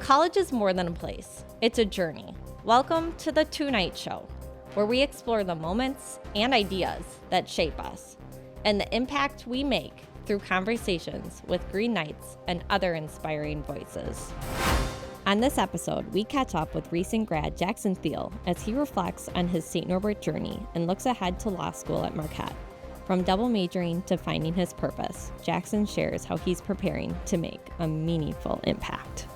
College is more than a place. It's a journey. Welcome to the Two Night Show, where we explore the moments and ideas that shape us and the impact we make through conversations with Green Knights and other inspiring voices. On this episode, we catch up with recent grad Jackson Thiel as he reflects on his St. Norbert journey and looks ahead to law school at Marquette. From double majoring to finding his purpose, Jackson shares how he's preparing to make a meaningful impact.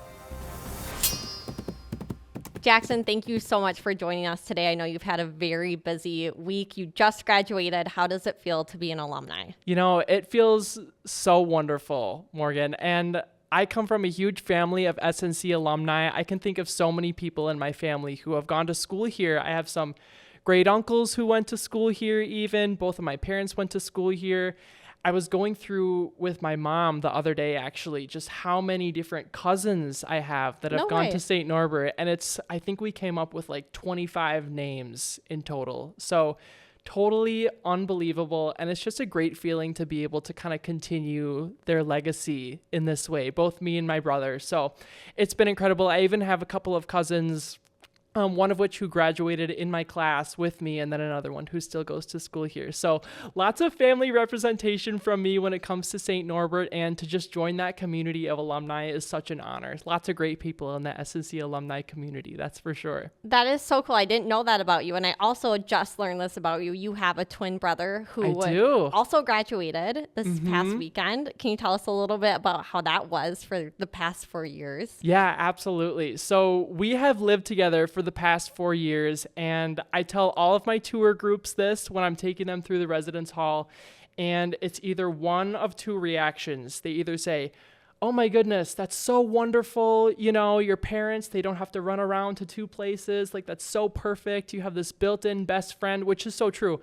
Jackson, thank you so much for joining us today. I know you've had a very busy week. You just graduated. How does it feel to be an alumni? You know, it feels so wonderful, Morgan. And I come from a huge family of SNC alumni. I can think of so many people in my family who have gone to school here. I have some great uncles who went to school here even. Both of my parents went to school here. I was going through with my mom the other day, actually, just how many different cousins I have that have gone to St. Norbert. And I think we came up with like 25 names in total. So totally unbelievable. And it's just a great feeling to be able to kind of continue their legacy in this way, both me and my brother. So it's been incredible. I even have a couple of cousins, one of which who graduated in my class with me, and then another one who still goes to school here. So lots of family representation from me when it comes to St. Norbert, and to just join that community of alumni is such an honor. Lots of great people in the SNC alumni community, that's for sure. That is so cool. I didn't know that about you, and I also just learned this about you. You have a twin brother who also graduated this past weekend. Can you tell us a little bit about how that was for the past 4 years? Yeah, absolutely. So we have lived together for the past 4 years, and I tell all of my tour groups this when I'm taking them through the residence hall, and it's either one of two reactions. They either say, "Oh my goodness, that's so wonderful, you know, your parents, they don't have to run around to two places, like that's so perfect, you have this built-in best friend," which is so true.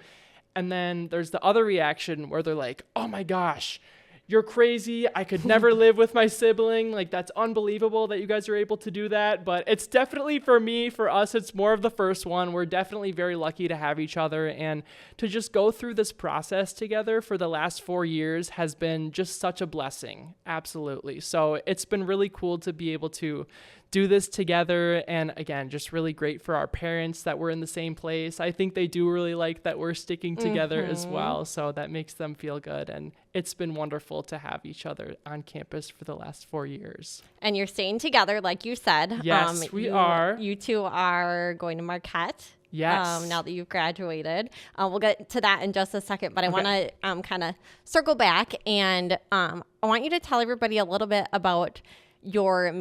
And then there's the other reaction where they're like, "Oh my gosh, you're crazy. I could never live with my sibling. Like, that's unbelievable that you guys are able to do that." But it's definitely for us, it's more of the first one. We're definitely very lucky to have each other, and to just go through this process together for the last 4 years has been just such a blessing. Absolutely. So it's been really cool to be able to do this together. And again, just really great for our parents that we're in the same place. I think they do really like that we're sticking together as well. So that makes them feel good. And it's been wonderful to have each other on campus for the last 4 years. And you're staying together, like you said. Yes, we are. You two are going to Marquette. Yes. Now that you've graduated. We'll get to that in just a second, but I want to kind of circle back, and I want you to tell everybody a little bit about your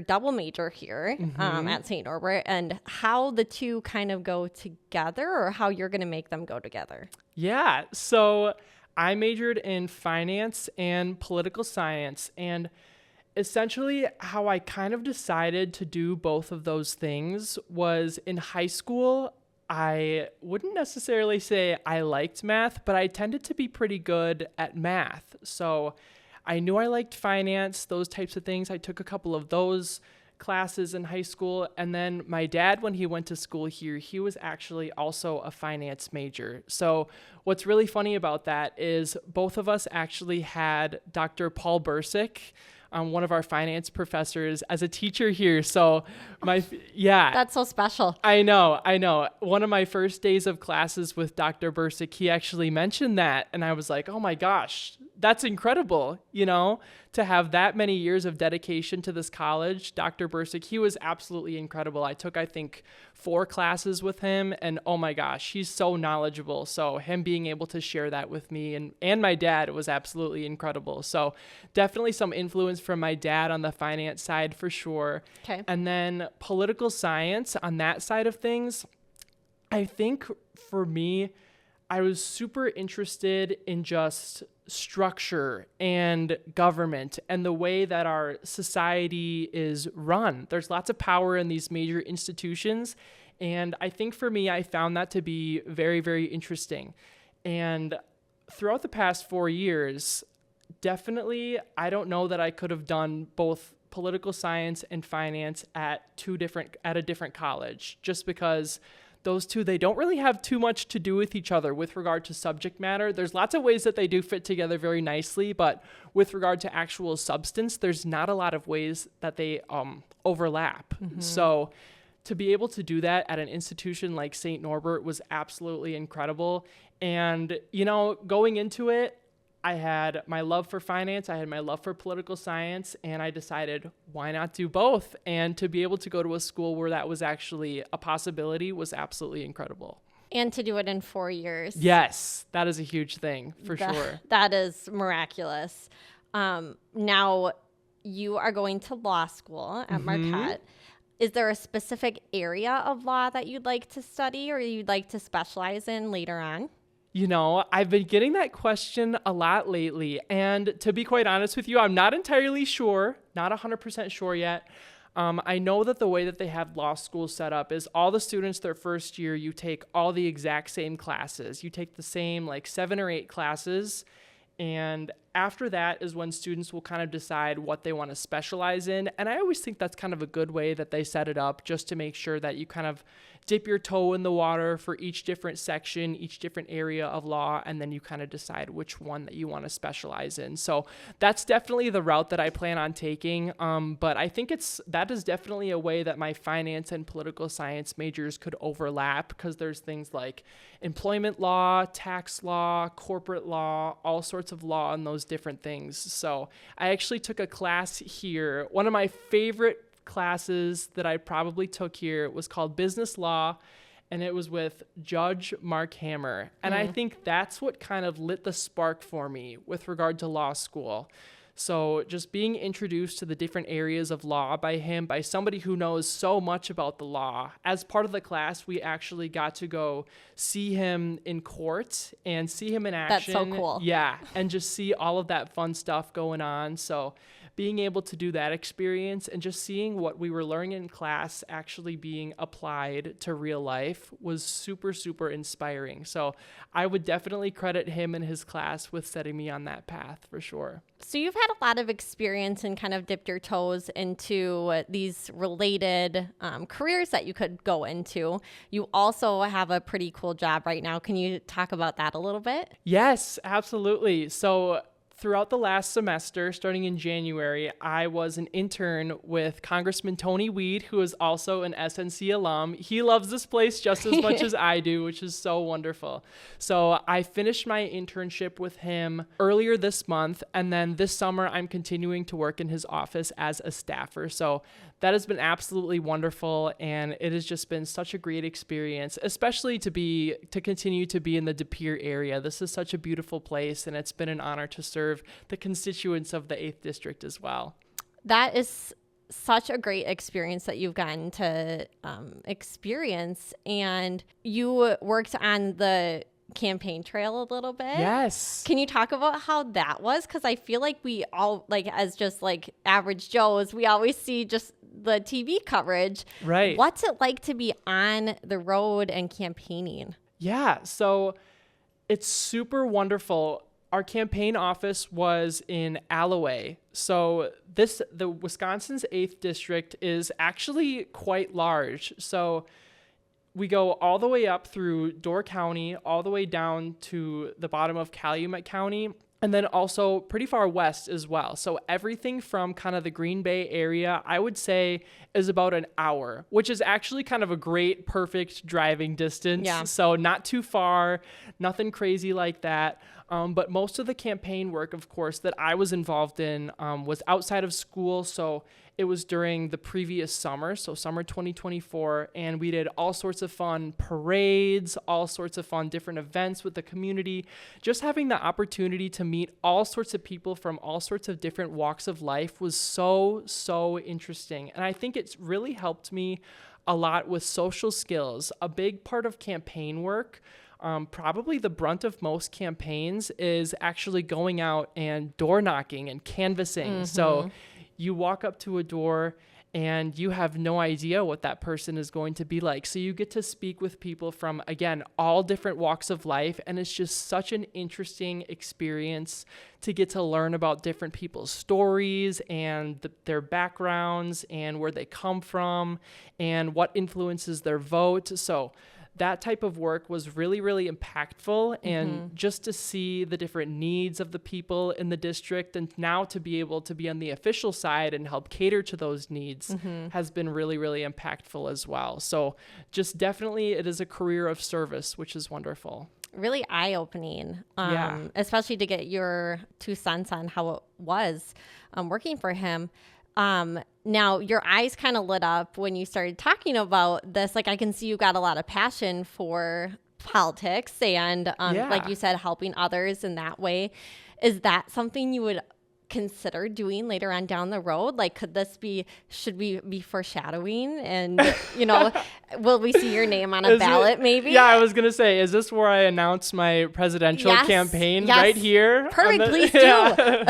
double major here at St. Norbert, and how the two kind of go together, or how you're going to make them go together. Yeah. So I majored in finance and political science, and essentially how I kind of decided to do both of those things was in high school. I wouldn't necessarily say I liked math, but I tended to be pretty good at math. So I knew I liked finance, those types of things. I took a couple of those classes in high school. And then my dad, when he went to school here, he was actually also a finance major. So what's really funny about that is both of us actually had Dr. Paul Bursick, one of our finance professors, as a teacher here. So that's so special. I know. One of my first days of classes with Dr. Bursick, he actually mentioned that. And I was like, oh my gosh, that's incredible, you know, to have that many years of dedication to this college. Dr. Bursick, he was absolutely incredible. I took, I think, 4 classes with him, and oh my gosh, he's so knowledgeable. So him being able to share that with me and my dad was absolutely incredible. So definitely some influence from my dad on the finance side for sure. Okay. And then political science on that side of things, I think for me, I was super interested in just structure and government and the way that our society is run. There's lots of power in these major institutions. And I think for me, I found that to be very, very interesting. And throughout the past 4 years, definitely, I don't know that I could have done both political science and finance at a different college, just because those two, they don't really have too much to do with each other with regard to subject matter. There's lots of ways that they do fit together very nicely, but with regard to actual substance, there's not a lot of ways that they overlap. So to be able to do that at an institution like St. Norbert was absolutely incredible. And, going into it, I had my love for finance, I had my love for political science, and I decided, why not do both? And to be able to go to a school where that was actually a possibility was absolutely incredible. And to do it in 4 years. Yes, that is a huge thing, for sure. That is miraculous. Now, you are going to law school at Marquette. Is there a specific area of law that you'd like to study or you'd like to specialize in later on? I've been getting that question a lot lately. And to be quite honest with you, I'm not entirely sure, not 100% sure yet. I know that the way that they have law school set up is all the students their first year, you take all the exact same classes. You take the same 7 or 8 classes. And after that is when students will kind of decide what they want to specialize in. And I always think that's kind of a good way that they set it up, just to make sure that you kind of dip your toe in the water for each different section, each different area of law, and then you kind of decide which one that you want to specialize in. So that's definitely the route that I plan on taking. But I think that is definitely a way that my finance and political science majors could overlap, because there's things like employment law, tax law, corporate law, all sorts of law and those different things. So I actually took a class here. One of my favorite classes that I probably took here was called business law, and it was with Judge Mark Hammer. And I think that's what kind of lit the spark for me with regard to law school. So just being introduced to the different areas of law by him, by somebody who knows so much about the law. As part of the class, we actually got to go see him in court and see him in action. That's so cool. Yeah, and just see all of that fun stuff going on. So being able to do that experience and just seeing what we were learning in class actually being applied to real life was super, super inspiring. So I would definitely credit him and his class with setting me on that path for sure. So you've had a lot of experience and kind of dipped your toes into these related careers that you could go into. You also have a pretty cool job right now. Can you talk about that a little bit? Yes, absolutely. So throughout the last semester, starting in January, I was an intern with Congressman Tony Weed, who is also an SNC alum. He loves this place just as much as I do, which is so wonderful. So I finished my internship with him earlier this month, and then this summer I'm continuing to work in his office as a staffer. So that has been absolutely wonderful, and it has just been such a great experience, especially to continue to be in the De Pere area. This is such a beautiful place, and it's been an honor to serve the constituents of the 8th District as well. That is such a great experience that you've gotten to experience, and you worked on the campaign trail a little bit. Yes. Can you talk about how that was? Because I feel like we all, as just average Joes, we always see just the TV coverage. Right. What's it like to be on the road and campaigning? Yeah, so it's super wonderful. Our campaign office was in Alloway. So the Wisconsin's 8th District is actually quite large. So we go all the way up through Door County, all the way down to the bottom of Calumet County, and then also pretty far west as well. So everything from kind of the Green Bay area, I would say, is about an hour, which is actually kind of a great, perfect driving distance. Yeah. So not too far, nothing crazy like that. But most of the campaign work, of course, that I was involved in was outside of school. So it was during the previous summer, so summer 2024, and we did all sorts of fun parades, all sorts of fun different events with the community. Just having the opportunity to meet all sorts of people from all sorts of different walks of life was so, so interesting. And I think it's really helped me a lot with social skills. A big part of campaign work, probably the brunt of most campaigns, is actually going out and door knocking and canvassing. Mm-hmm. So you walk up to a door and you have no idea what that person is going to be like. So you get to speak with people from, again, all different walks of life. And it's just such an interesting experience to get to learn about different people's stories and their backgrounds and where they come from and what influences their vote. So that type of work was really, really impactful. And just to see the different needs of the people in the district, and now to be able to be on the official side and help cater to those needs has been really, really impactful as well. So just definitely it is a career of service, which is wonderful. Really eye-opening, Yeah. especially to get your 2 cents on how it was working for him. Now, your eyes kind of lit up when you started talking about this. Like, I can see you got a lot of passion for politics and, like you said, helping others in that way. Is that something you would consider doing later on down the road? Like, should we be foreshadowing? And, will we see your name on a ballot maybe? Yeah, I was going to say, is this where I announce my presidential campaign right here? Perfect, please do.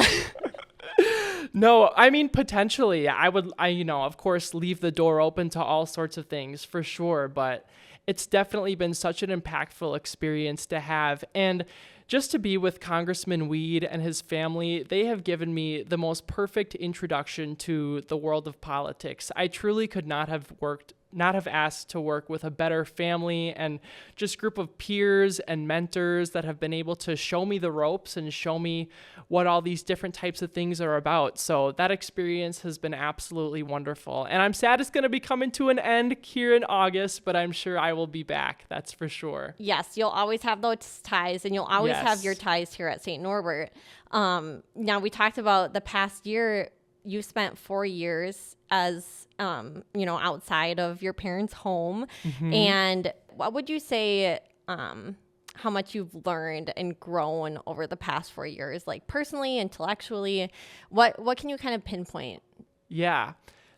No, I mean, potentially, I of course, leave the door open to all sorts of things for sure. But it's definitely been such an impactful experience to have. And just to be with Congressman Weed and his family, they have given me the most perfect introduction to the world of politics. I truly could not have asked to work with a better family and just group of peers and mentors that have been able to show me the ropes and show me what all these different types of things are about. So that experience has been absolutely wonderful. And I'm sad it's going to be coming to an end here in August, but I'm sure I will be back. That's for sure. Yes, you'll always have those ties, and you'll always have your ties here at St. Norbert. Now, we talked about the past year. You spent 4 years as, outside of your parents' home. And what would you say, how much you've learned and grown over the past 4 years, like personally, intellectually? What can you kind of pinpoint? Yeah,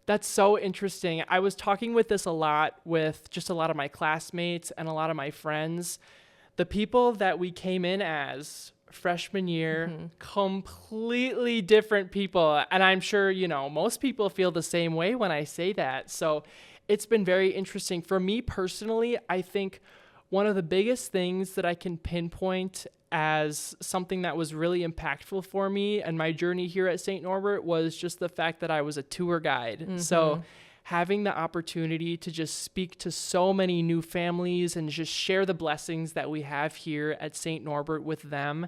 that's so interesting. I was talking with this a lot with just a lot of my classmates and a lot of my friends. The people that we came in as freshman year, completely different people. And I'm sure, most people feel the same way when I say that. So it's been very interesting. For me personally, I think one of the biggest things that I can pinpoint as something that was really impactful for me and my journey here at St. Norbert was just the fact that I was a tour guide. So having the opportunity to just speak to so many new families and just share the blessings that we have here at St. Norbert with them.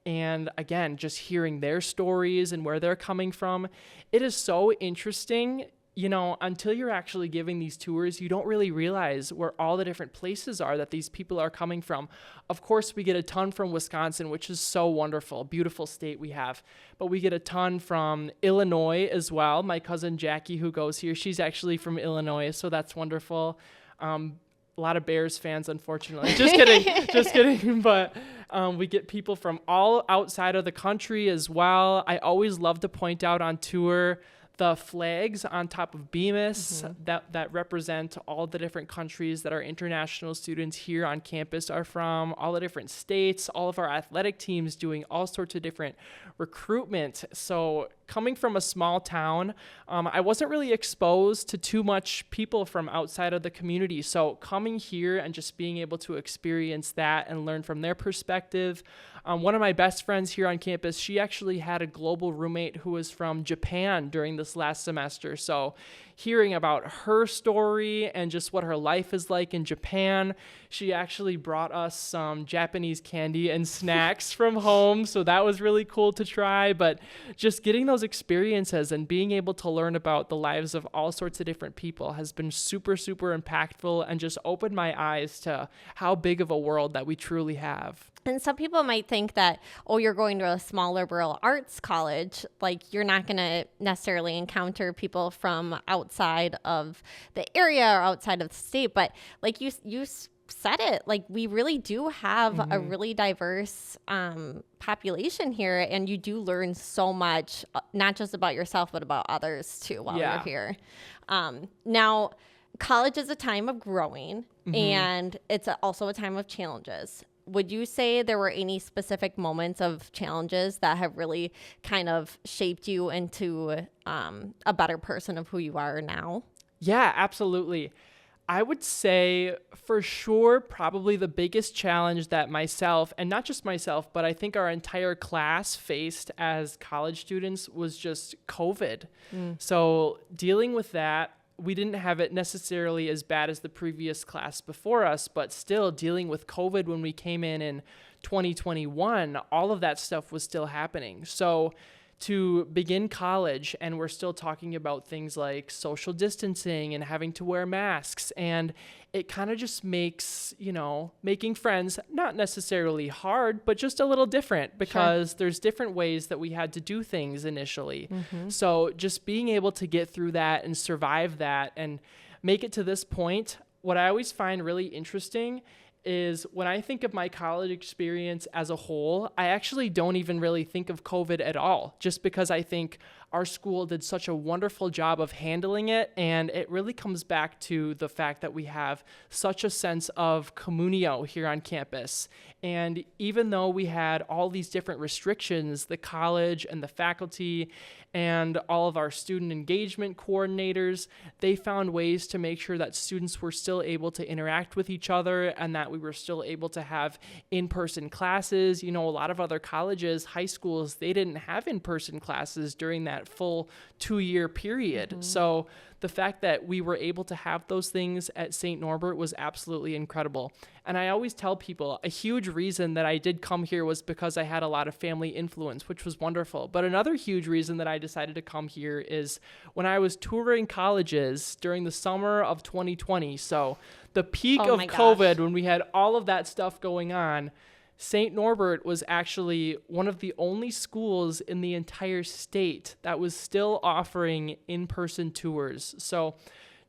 And again, just hearing their stories and where they're coming from. It is so interesting. Until you're actually giving these tours, you don't really realize where all the different places are that these people are coming from. Of course, we get a ton from Wisconsin, which is so wonderful, beautiful state we have. But we get a ton from Illinois as well. My cousin Jackie, who goes here, she's actually from Illinois, so that's wonderful. A lot of Bears fans, unfortunately. Just kidding. But we get people from all outside of the country as well. I always love to point out on tour the flags on top of Bemis that represent all the different countries that our international students here on campus are from, all the different states, all of our athletic teams doing all sorts of different recruitment. So coming from a small town, I wasn't really exposed to too much people from outside of the community. So coming here and just being able to experience that and learn from their perspective. One of my best friends here on campus, she actually had a global roommate who was from Japan during this last semester. So hearing about her story and just what her life is like in Japan, she actually brought us some Japanese candy and snacks from home. So that was really cool to try. But just getting those experiences and being able to learn about the lives of all sorts of different people has been super, super impactful and just opened my eyes to how big of a world that we truly have. And some people might think that, you're going to a small liberal arts college, like you're not going to necessarily encounter people from outside of the area or outside of the state. But like you said it, like we really do have a really diverse population here, and you do learn so much, not just about yourself, but about others too while you're here. Now, college is a time of growing, and it's also a time of challenges. Would you say there were any specific moments of challenges that have really kind of shaped you into a better person of who you are now? Yeah, absolutely. I would say for sure, probably the biggest challenge that myself, and not just myself, but I think our entire class faced as college students was just COVID. So dealing with that we didn't have it necessarily as bad as the previous class before us, but still dealing with COVID when we came in 2021, all of that stuff was still happening. So to begin college, and we're still talking about things like social distancing and having to wear masks, and it kind of just makes, making friends not necessarily hard, but just a little different, because there's different ways that we had to do things initially. So just being able to get through that and survive that and make it to this point, what I always find really interesting is when I think of my college experience as a whole, I actually don't even really think of COVID at all, just because I think our school did such a wonderful job of handling it. And it really comes back to the fact that we have such a sense of communio here on campus. And even though we had all these different restrictions, the college and the faculty and all of our student engagement coordinators, they found ways to make sure that students were still able to interact with each other and that we were still able to have in-person classes. A lot of other colleges, high schools, they didn't have in-person classes during that full 2-year period. So the fact that we were able to have those things at St. Norbert was absolutely incredible. And I always tell people a huge reason that I did come here was because I had a lot of family influence, which was wonderful. But another huge reason that I decided to come here is when I was touring colleges during the summer of 2020. So the peak of COVID, when we had all of that stuff going on, St. Norbert was actually one of the only schools in the entire state that was still offering in-person tours. So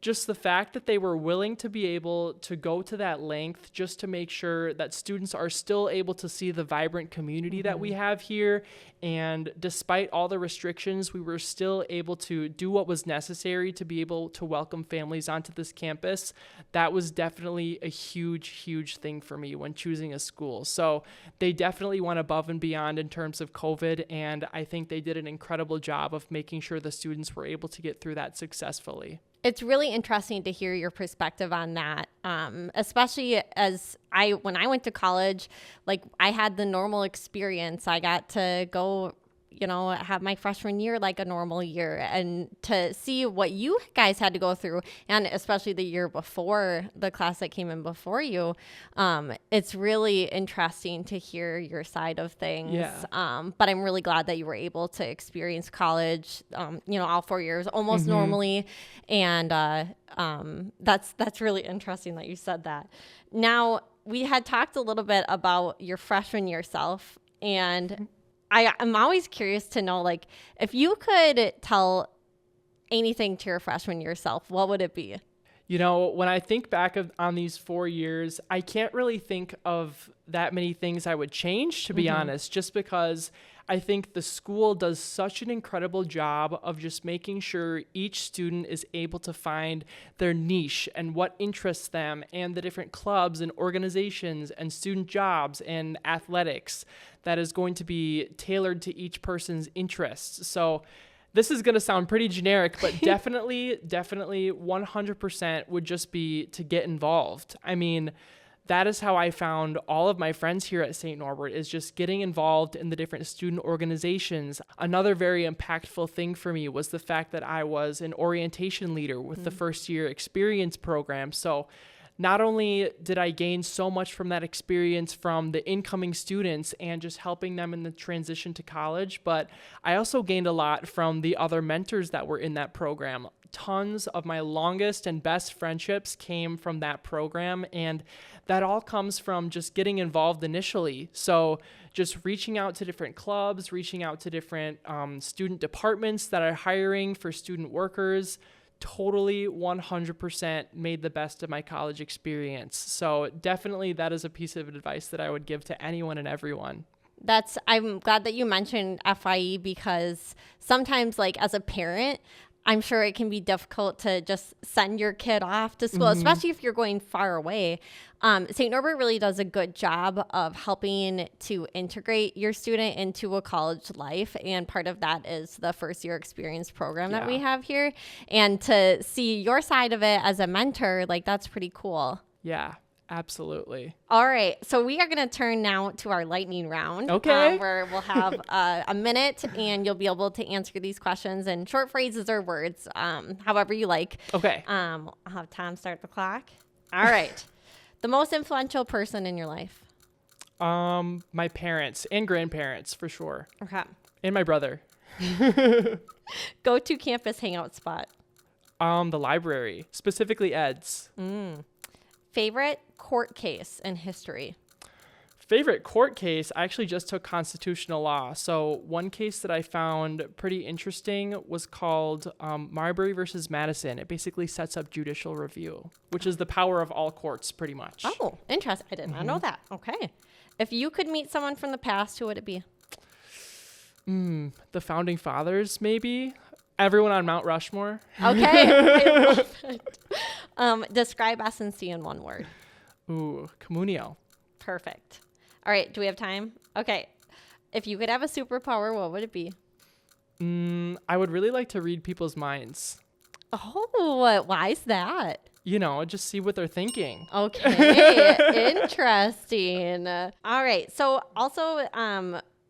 just the fact that they were willing to be able to go to that length just to make sure that students are still able to see the vibrant community that we have here. And despite all the restrictions, we were still able to do what was necessary to be able to welcome families onto this campus. That was definitely a huge, huge thing for me when choosing a school. So they definitely went above and beyond in terms of COVID. And I think they did an incredible job of making sure the students were able to get through that successfully. It's really interesting to hear your perspective on that, especially when I went to college, I had the normal experience. I got to go, have my freshman year like a normal year, and to see what you guys had to go through, and especially the year before, the class that came in before you, it's really interesting to hear your side of things. Yeah. But I'm really glad that you were able to experience college, all 4 years almost normally. And that's really interesting that you said that. Now, we had talked a little bit about your freshman year self, and I'm always curious to know, if you could tell anything to your freshman year self, what would it be? When I think back on these 4 years, I can't really think of that many things I would change, to be honest, just because I think the school does such an incredible job of just making sure each student is able to find their niche and what interests them, and the different clubs and organizations and student jobs and athletics that is going to be tailored to each person's interests. So this is going to sound pretty generic, but definitely 100% would just be to get involved. I mean, that is how I found all of my friends here at St. Norbert, is just getting involved in the different student organizations. Another very impactful thing for me was the fact that I was an orientation leader with the first year experience program. So not only did I gain so much from that experience from the incoming students and just helping them in the transition to college, but I also gained a lot from the other mentors that were in that program. Tons of my longest and best friendships came from that program, and that all comes from just getting involved initially. So just reaching out to different clubs, reaching out to different student departments that are hiring for student workers, totally 100% made the best of my college experience. So definitely that is a piece of advice that I would give to anyone and everyone. I'm glad that you mentioned FIE, because sometimes, as a parent, I'm sure it can be difficult to just send your kid off to school, especially if you're going far away. St. Norbert really does a good job of helping to integrate your student into a college life. And part of that is the first year experience program that we have here. And to see your side of it as a mentor, that's pretty cool. Yeah. Absolutely. All right. So we are going to turn now to our lightning round. Okay. Where we'll have a minute and you'll be able to answer these questions in short phrases or words, however you like. Okay. I'll have Tom start the clock. All right. The most influential person in your life? My parents and grandparents, for sure. Okay. And my brother. Go to campus hangout spot? The library, specifically Ed's. Favorite court case in history? Favorite court case, I actually just took constitutional law. So one case that I found pretty interesting was called Marbury versus Madison. It basically sets up judicial review, which is the power of all courts pretty much. Oh, interesting. I did not know that. Okay. If you could meet someone from the past, who would it be? The founding fathers, maybe. Everyone on Mount Rushmore. Okay. I love it. Describe S&C in one word. Ooh, communio. Perfect. All right. Do we have time? Okay. If you could have a superpower, what would it be? I would really like to read people's minds. Oh, why is that? You know, just see what they're thinking. Okay. Interesting. All right. So also,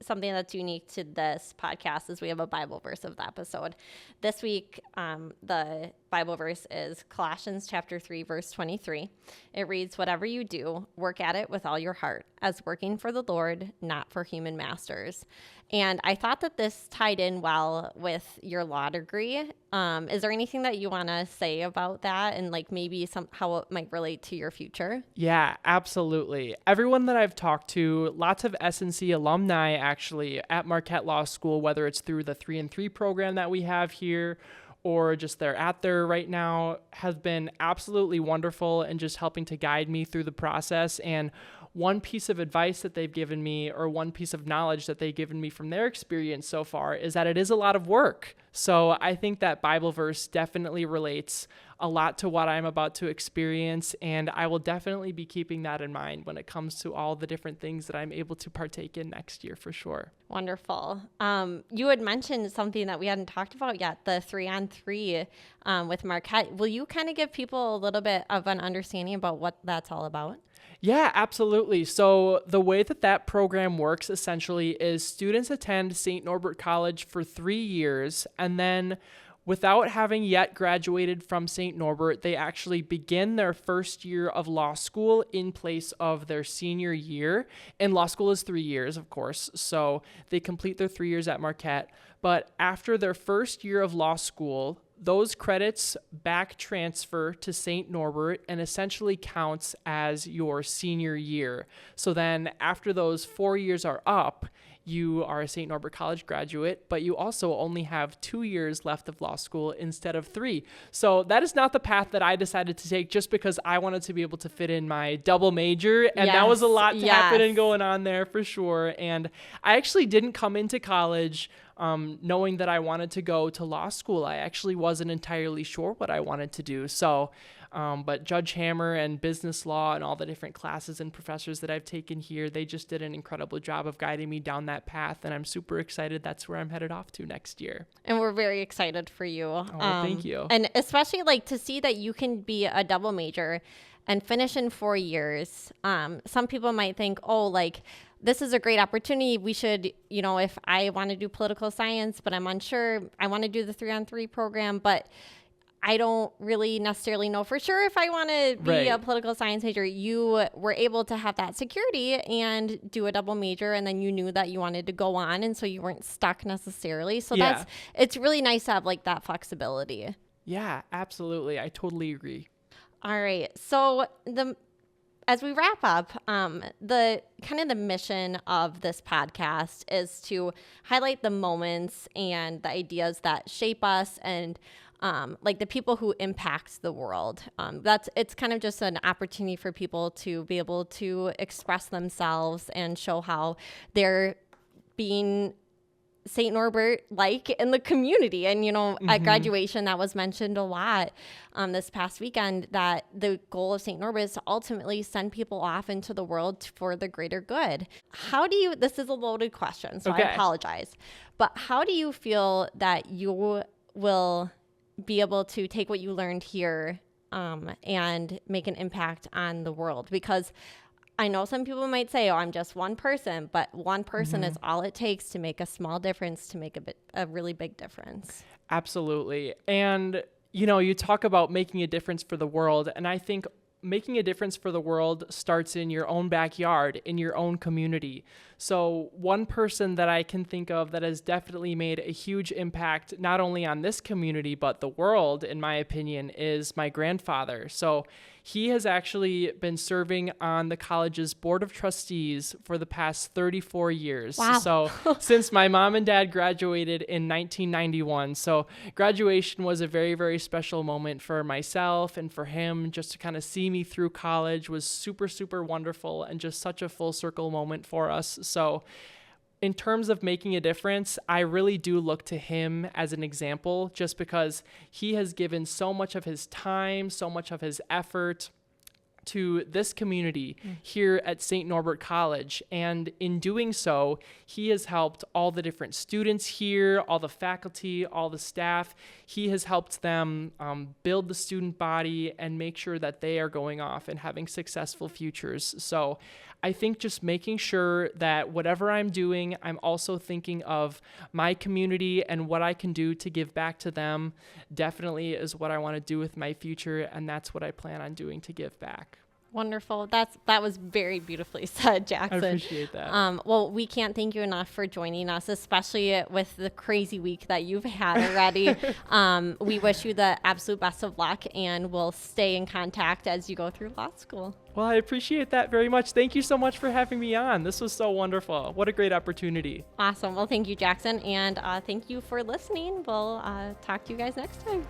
something that's unique to this podcast is we have a Bible verse of the episode. This week, the Bible verse is Colossians chapter 3, verse 23. It reads, "Whatever you do, work at it with all your heart, as working for the Lord, not for human masters." And I thought that this tied in well with your law degree. Is there anything that you want to say about that and like maybe how it might relate to your future? Yeah, absolutely. Everyone that I've talked to, lots of S&C alumni actually at Marquette Law School, whether it's through the 3-3 program that we have here or just they're at there right now, has been absolutely wonderful and just helping to guide me through the process. And one piece of advice that they've given me or one piece of knowledge that they've given me from their experience so far is that it is a lot of work. So I think that Bible verse definitely relates a lot to what I'm about to experience, and I will definitely be keeping that in mind when it comes to all the different things that I'm able to partake in next year for sure. Wonderful. You had mentioned something that we hadn't talked about yet, the 3-on-3 with Marquette. Will you kind of give people a little bit of an understanding about what that's all about? Yeah, absolutely. So the way that program works essentially is students attend St. Norbert College for 3 years, and then without having yet graduated from St. Norbert, they actually begin their first year of law school in place of their senior year. And law school is 3 years, of course, so they complete their 3 years at Marquette. But after their first year of law school, those credits back transfer to St. Norbert and essentially counts as your senior year. So then after those 4 years are up, you are a St. Norbert College graduate, but you also only have 2 years left of law school instead of 3. So that is not the path that I decided to take just because I wanted to be able to fit in my double major. And that was a lot to happen and going on there for sure. And I actually didn't come into college knowing that I wanted to go to law school. I actually wasn't entirely sure what I wanted to do. So, but Judge Hammer and business law and all the different classes and professors that I've taken here, they just did an incredible job of guiding me down that path. And I'm super excited. That's where I'm headed off to next year. And we're very excited for you. Oh, thank you. And especially like to see that you can be a double major and finish in 4 years. Some people might think, oh, like, this is a great opportunity. We should, you know, if I want to do political science, but I'm unsure, I want to do the 3-on-3 program, but I don't really necessarily know for sure if I want to be a political science major. You were able to have that security and do a double major, and then you knew that you wanted to go on, and so you weren't stuck necessarily. So it's really nice to have like that flexibility. Yeah, absolutely. I totally agree. All right. So as we wrap up, the mission of this podcast is to highlight the moments and the ideas that shape us and like the people who impact the world. It's kind of just an opportunity for people to be able to express themselves and show how they're being St. Norbert like in the community. And, you know, at graduation, that was mentioned a lot this past weekend, that the goal of St. Norbert is to ultimately send people off into the world for the greater good. This is a loaded question, so I apologize, but how do you feel that you will be able to take what you learned here and make an impact on the world. Because I know some people might say, oh, I'm just one person, but one person is all it takes to make a small difference, to make a really big difference. Absolutely. And, you talk about making a difference for the world. And I think making a difference for the world starts in your own backyard, in your own community. So one person that I can think of that has definitely made a huge impact, not only on this community, but the world, in my opinion, is my grandfather. So he has actually been serving on the college's board of trustees for the past 34 years. Wow. So since my mom and dad graduated in 1991. So graduation was a very, very special moment for myself and for him. Just to kind of see me through college was super, super wonderful and just such a full circle moment for us. So in terms of making a difference, I really do look to him as an example, just because he has given so much of his time, so much of his effort to this community here at St. Norbert College. And in doing so, he has helped all the different students here, all the faculty, all the staff. He has helped them build the student body and make sure that they are going off and having successful futures. So I think just making sure that whatever I'm doing, I'm also thinking of my community and what I can do to give back to them definitely is what I want to do with my future, and that's what I plan on doing to give back. Wonderful. That was very beautifully said, Jackson. I appreciate that. Well, we can't thank you enough for joining us, especially with the crazy week that you've had already. We wish you the absolute best of luck, and we'll stay in contact as you go through law school. Well, I appreciate that very much. Thank you so much for having me on. This was so wonderful. What a great opportunity. Awesome. Well, thank you, Jackson, and thank you for listening. We'll talk to you guys next time.